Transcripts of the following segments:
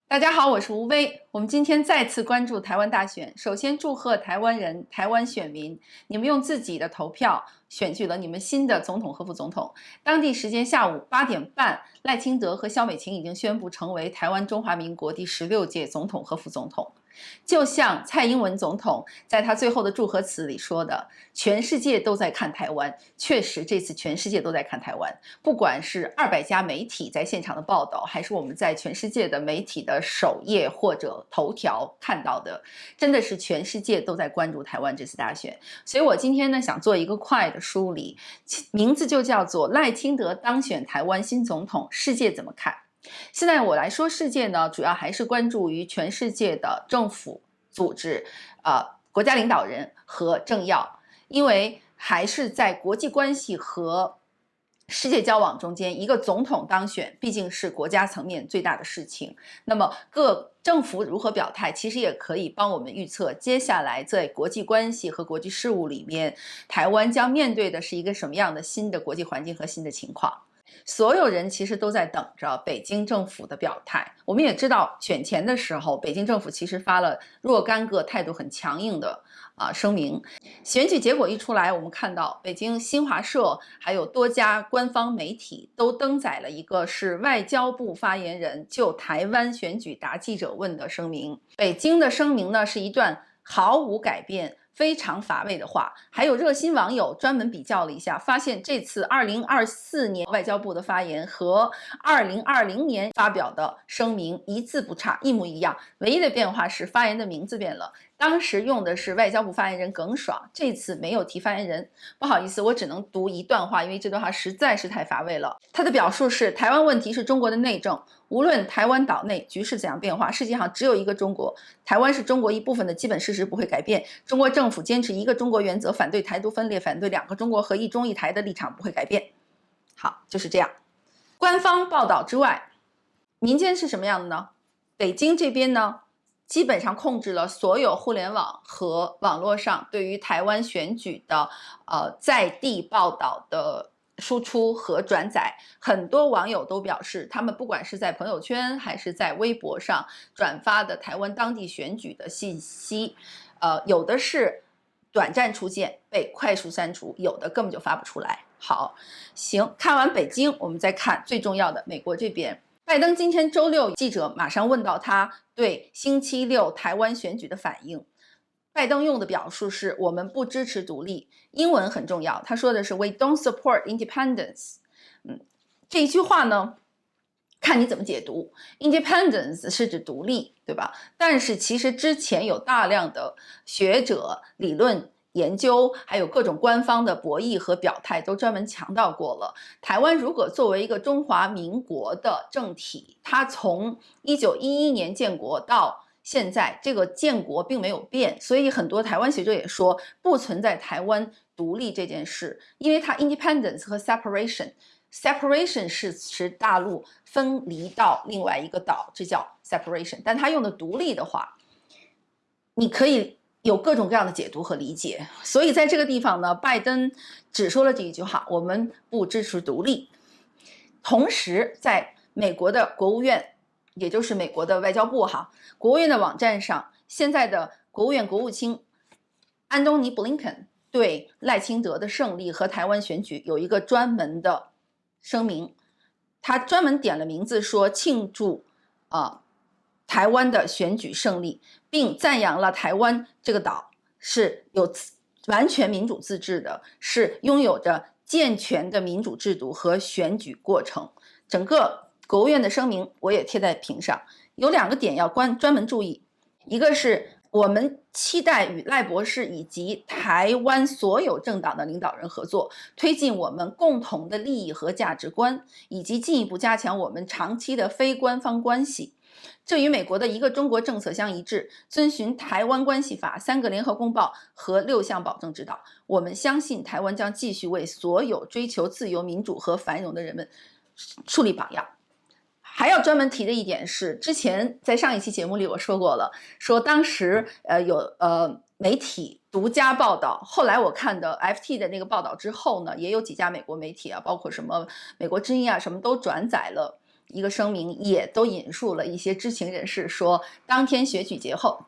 大家好，我是吴薇。我们今天再次关注台湾大选。首先祝贺台湾人、台湾选民，你们用自己的投票选举了你们新的总统和副总统。当地时间下午8点半，赖清德和萧美琴已经宣布成为台湾中华民国第16届总统和副总统。就像蔡英文总统在他最后的祝贺词里说的，全世界都在看台湾。确实，这次全世界都在看台湾，不管是200家媒体在现场的报道，还是我们在全世界的媒体的首页或者头条看到的，真的是全世界都在关注台湾这次大选。所以我今天呢，想做一个快的梳理，名字就叫做赖清德当选台湾新总统，世界怎么看？现在我来说世界呢，主要还是关注于全世界的政府组织、国家领导人和政要，因为还是在国际关系和世界交往中间，一个总统当选毕竟是国家层面最大的事情。那么各政府如何表态，其实也可以帮我们预测接下来在国际关系和国际事务里面，台湾将面对的是一个什么样的新的国际环境和新的情况。所有人其实都在等着北京政府的表态。我们也知道，选前的时候，北京政府其实发了若干个态度很强硬的声明。选举结果一出来，我们看到北京新华社还有多家官方媒体都登载了一个是外交部发言人就台湾选举答记者问的声明。北京的声明呢，是一段毫无改变，非常乏味的话。还有热心网友专门比较了一下，发现这次2024年外交部的发言和2020年发表的声明一字不差，一模一样，唯一的变化是发言的名字变了。当时用的是外交部发言人耿爽，这次没有提发言人。不好意思，我只能读一段话，因为这段话实在是太乏味了。他的表述是：台湾问题是中国的内政，无论台湾岛内局势怎样变化，世界上只有一个中国，台湾是中国一部分的基本事实不会改变。中国政府坚持一个中国原则，反对台独分裂，反对2个中国和一中一台的立场不会改变。好，就是这样。官方报道之外，民间是什么样的呢？北京这边呢，基本上控制了所有互联网和网络上对于台湾选举的在地报道的输出和转载。很多网友都表示，他们不管是在朋友圈还是在微博上转发的台湾当地选举的信息，有的是短暂出现被快速删除，有的根本就发不出来。好，行，看完北京，我们再看最重要的美国这边。拜登今天周六，记者马上问到他对星期六台湾选举的反应。拜登用的表述是：我们不支持独立。英文很重要，他说的是 We don't support independence。这一句话呢，看你怎么解读。Independence 是指独立，对吧？但是其实之前有大量的学者理论研究，还有各种官方的博弈和表态都专门强调过了，台湾如果作为一个中华民国的政体，它从1911年建国到现在，这个建国并没有变，所以很多台湾学者也说不存在台湾独立这件事，因为它 independence 和 separation 是使大陆分离到另外一个岛，这叫 separation。但他用的独立的话，你可以有各种各样的解读和理解。所以在这个地方呢，拜登只说了这一句话：我们不支持独立。同时，在美国的国务院，也就是美国的外交部国务院的网站上，现在的国务院国务卿安东尼·布林肯对赖清德的胜利和台湾选举有一个专门的声明，他专门点了名字说庆祝台湾的选举胜利，并赞扬了台湾这个岛是有完全民主自治的，是拥有着健全的民主制度和选举过程。整个国务院的声明我也贴在屏上，有2个点要专门注意。一个是我们期待与赖博士以及台湾所有政党的领导人合作，推进我们共同的利益和价值观，以及进一步加强我们长期的非官方关系。这与美国的一个中国政策相一致，遵循台湾关系法、3个联合公报和6项保证指导。我们相信台湾将继续为所有追求自由、民主和繁荣的人们树立榜样。还要专门提的一点是，之前在上一期节目里我说过了，说当时有媒体独家报道，后来我看的 FT 的那个报道之后呢，也有几家美国媒体包括什么美国之音什么都转载了一个声明也都引述了一些知情人士说，当天选举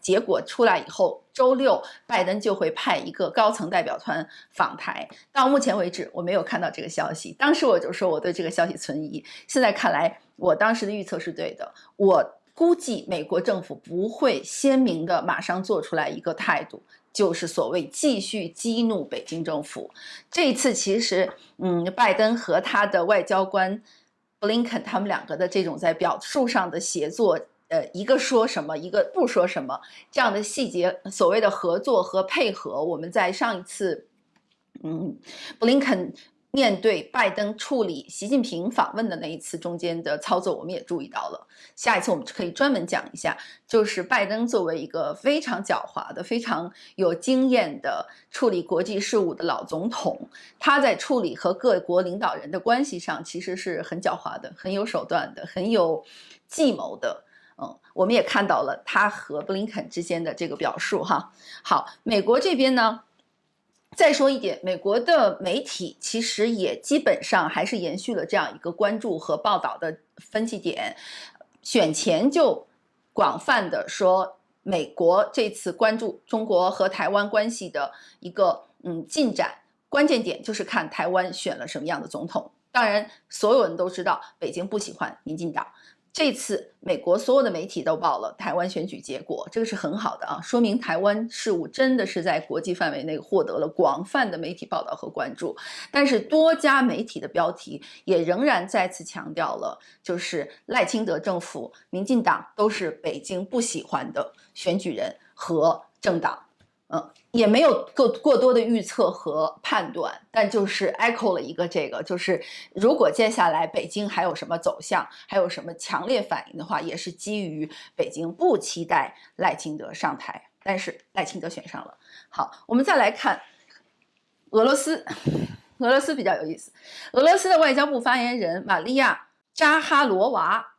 结果出来以后，周六拜登就会派一个高层代表团访台。到目前为止，我没有看到这个消息。当时我就说我对这个消息存疑，现在看来我当时的预测是对的。我估计美国政府不会鲜明的马上做出来一个态度，就是所谓继续激怒北京政府。这一次其实，拜登和他的外交官布林肯他们两个的这种在表述上的协作，一个说什么，一个不说什么，这样的细节，所谓的合作和配合，我们在上一次，布林肯面对拜登处理习近平访问的那一次中间的操作，我们也注意到了。下一次我们可以专门讲一下，就是拜登作为一个非常狡猾的、非常有经验的处理国际事务的老总统，他在处理和各国领导人的关系上，其实是很狡猾的、很有手段的、很有计谋的。我们也看到了他和布林肯之间的这个表述哈。好，美国这边呢？再说一点，美国的媒体其实也基本上还是延续了这样一个关注和报道的分析点，选前就广泛的说，美国这次关注中国和台湾关系的一个进展，关键点就是看台湾选了什么样的总统。当然，所有人都知道北京不喜欢民进党。这次美国所有的媒体都报了台湾选举结果，这个是很好的啊，说明台湾事务真的是在国际范围内获得了广泛的媒体报道和关注。但是多家媒体的标题也仍然再次强调了，就是赖清德政府、民进党都是北京不喜欢的选举人和政党。也没有过多的预测和判断，但就是 echo 了一个这个，就是如果接下来北京还有什么走向，还有什么强烈反应的话，也是基于北京不期待赖清德上台，但是赖清德选上了。好，我们再来看俄罗斯，俄罗斯比较有意思，俄罗斯的外交部发言人玛利亚扎哈罗娃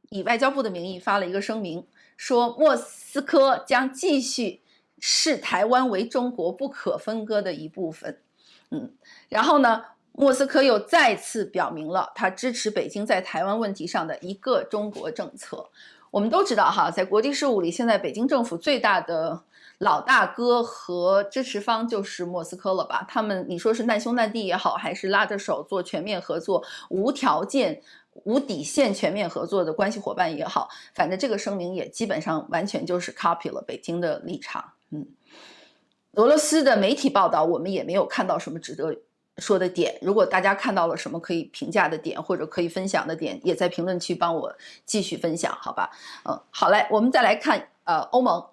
以外交部的名义发了一个声明，说莫斯科将继续视台湾为中国不可分割的一部分。然后呢，莫斯科又再次表明了他支持北京在台湾问题上的一个中国政策。我们都知道哈，在国际事务里，现在北京政府最大的老大哥和支持方就是莫斯科了吧？他们你说是难兄难弟也好，还是拉着手做全面合作、无条件、无底线全面合作的关系伙伴也好，反正这个声明也基本上完全就是 copy 了北京的立场。俄罗斯的媒体报道，我们也没有看到什么值得说的点。如果大家看到了什么可以评价的点，或者可以分享的点，也在评论区帮我继续分享，好吧？好嘞，我们再来看欧盟。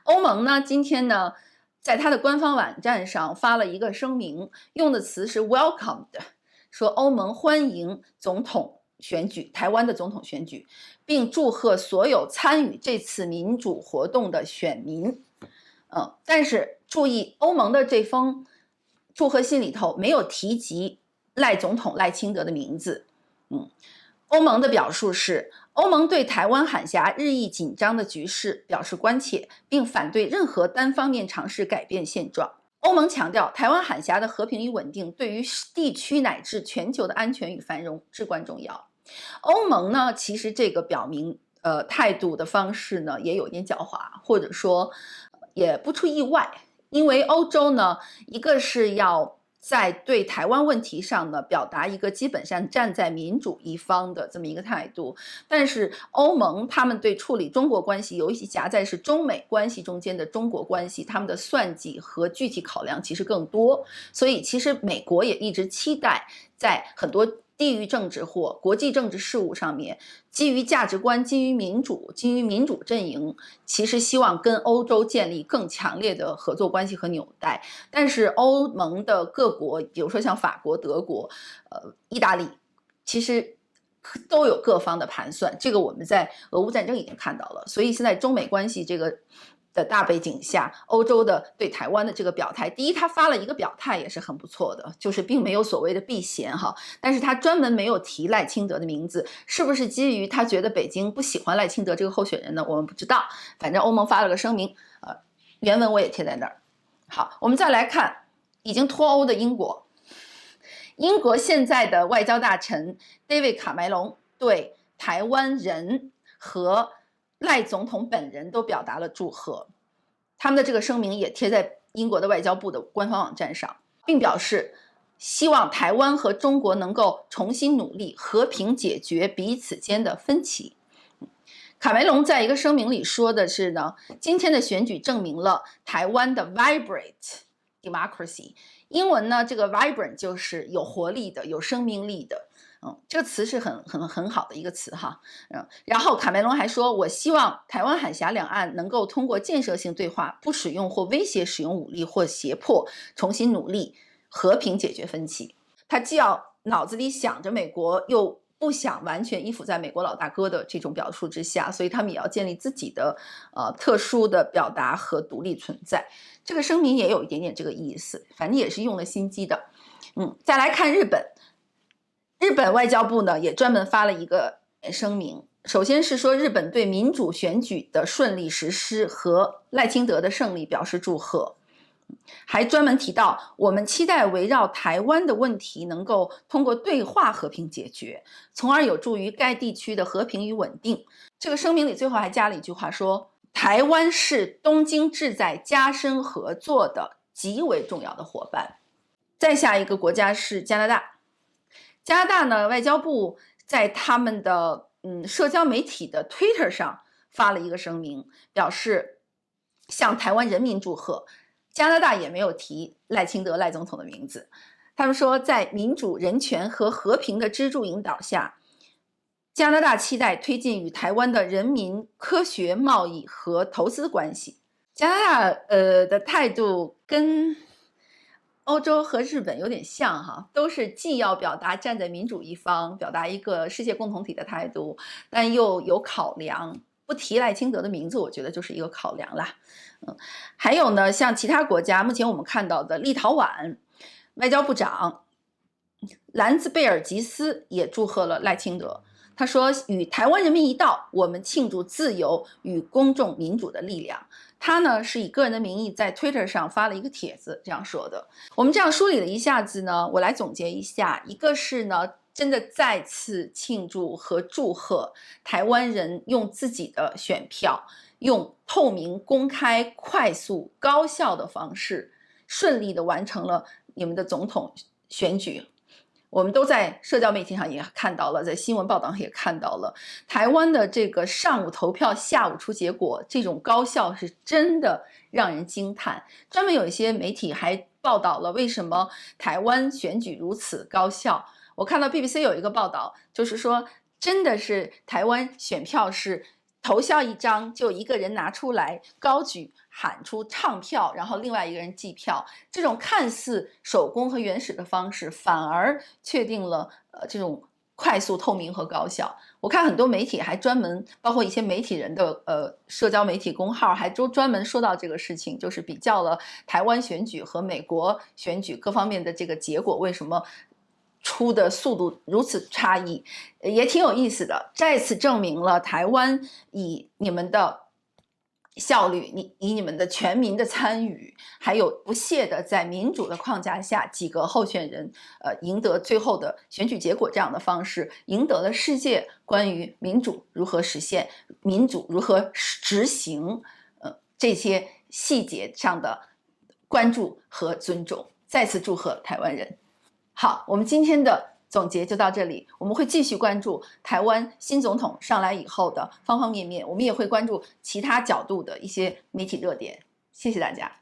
欧盟呢，今天呢，在它的官方网站上发了一个声明，用的词是 welcomed， 说欧盟欢迎总统选举，台湾的总统选举，并祝贺所有参与这次民主活动的选民。但是注意，欧盟的这封祝贺信里头没有提及赖总统赖清德的名字。欧盟的表述是，欧盟对台湾海峡日益紧张的局势表示关切，并反对任何单方面尝试改变现状。欧盟强调，台湾海峡的和平与稳定对于地区乃至全球的安全与繁荣至关重要。欧盟呢，其实这个表明态度的方式呢，也有点狡猾，或者说也不出意外，因为欧洲呢，一个是要在对台湾问题上呢，表达一个基本上站在民主一方的这么一个态度，但是欧盟他们对处理中国关系，尤其夹在是中美关系中间的中国关系，他们的算计和具体考量其实更多，所以其实美国也一直期待在很多地域政治或国际政治事务上面，基于价值观、基于民主阵营，其实希望跟欧洲建立更强烈的合作关系和纽带。但是欧盟的各国，比如说像法国、德国、意大利，其实都有各方的盘算。这个我们在俄乌战争已经看到了，所以现在中美关系这个的大背景下，欧洲的对台湾的这个表态，第一，他发了一个表态也是很不错的，就是并没有所谓的避嫌哈，但是他专门没有提赖清德的名字，是不是基于他觉得北京不喜欢赖清德这个候选人呢？我们不知道，反正欧盟发了个声明，原文我也贴在那儿。好，我们再来看已经脱欧的英国，英国现在的外交大臣 David 卡梅隆对台湾人和赖总统本人都表达了祝贺。他们的这个声明也贴在英国的外交部的官方网站上，并表示希望台湾和中国能够重新努力，和平解决彼此间的分歧。卡梅隆在一个声明里说的是呢，今天的选举证明了台湾的 vibrant democracy。英文呢，这个 vibrant 就是有活力的、有生命力的。这个词是很好的一个词哈。然后卡梅隆还说，我希望台湾海峡两岸能够通过建设性对话，不使用或威胁使用武力或胁迫，重新努力和平解决分歧。他既要脑子里想着美国，又不想完全依附在美国老大哥的这种表述之下，所以他们也要建立自己的特殊的表达和独立存在。这个声明也有一点点这个意思，反正也是用了心机的。再来看日本。日本外交部呢也专门发了一个声明，首先是说日本对民主选举的顺利实施和赖清德的胜利表示祝贺，还专门提到我们期待围绕台湾的问题能够通过对话和平解决，从而有助于该地区的和平与稳定。这个声明里最后还加了一句话说，台湾是东京志在加深合作的极为重要的伙伴。再下一个国家是加拿大。加拿大呢，外交部在他们的社交媒体的 Twitter 上发了一个声明，表示向台湾人民祝贺。加拿大也没有提赖清德赖总统的名字。他们说，在民主、人权和和平的支柱引导下，加拿大期待推进与台湾的人民科学贸易和投资关系。加拿大的态度跟欧洲和日本有点像哈，都是既要表达站在民主一方，表达一个世界共同体的态度，但又有考量。不提赖清德的名字，我觉得就是一个考量啦。还有呢，像其他国家，目前我们看到的立陶宛外交部长兰兹贝尔吉斯也祝贺了赖清德。他说，与台湾人民一道，我们庆祝自由与公众民主的力量。他呢是以个人的名义在 Twitter 上发了一个帖子，这样说的。我们这样梳理了一下子呢，我来总结一下，一个是呢，真的再次庆祝和祝贺台湾人用自己的选票，用透明、公开、快速、高效的方式，顺利的完成了你们的总统选举。我们都在社交媒体上也看到了，在新闻报道上也看到了，台湾的这个上午投票，下午出结果，这种高效是真的让人惊叹。专门有一些媒体还报道了为什么台湾选举如此高效。我看到 BBC 有一个报道，就是说真的是台湾选票是投效一张就一个人拿出来高举喊出唱票，然后另外一个人计票，这种看似手工和原始的方式反而确定了这种快速透明和高效。我看很多媒体还专门，包括一些媒体人的社交媒体公号还都专门说到这个事情，就是比较了台湾选举和美国选举各方面的这个结果为什么出的速度如此差异，也挺有意思的。再次证明了台湾以你们的效率，以你们的全民的参与，还有不懈的在民主的框架下，几个候选人赢得最后的选举结果这样的方式，赢得了世界关于民主如何实现、民主如何执行这些细节上的关注和尊重。再次祝贺台湾人。好，我们今天的总结就到这里，我们会继续关注台湾新总统上来以后的方方面面，我们也会关注其他角度的一些媒体热点。谢谢大家。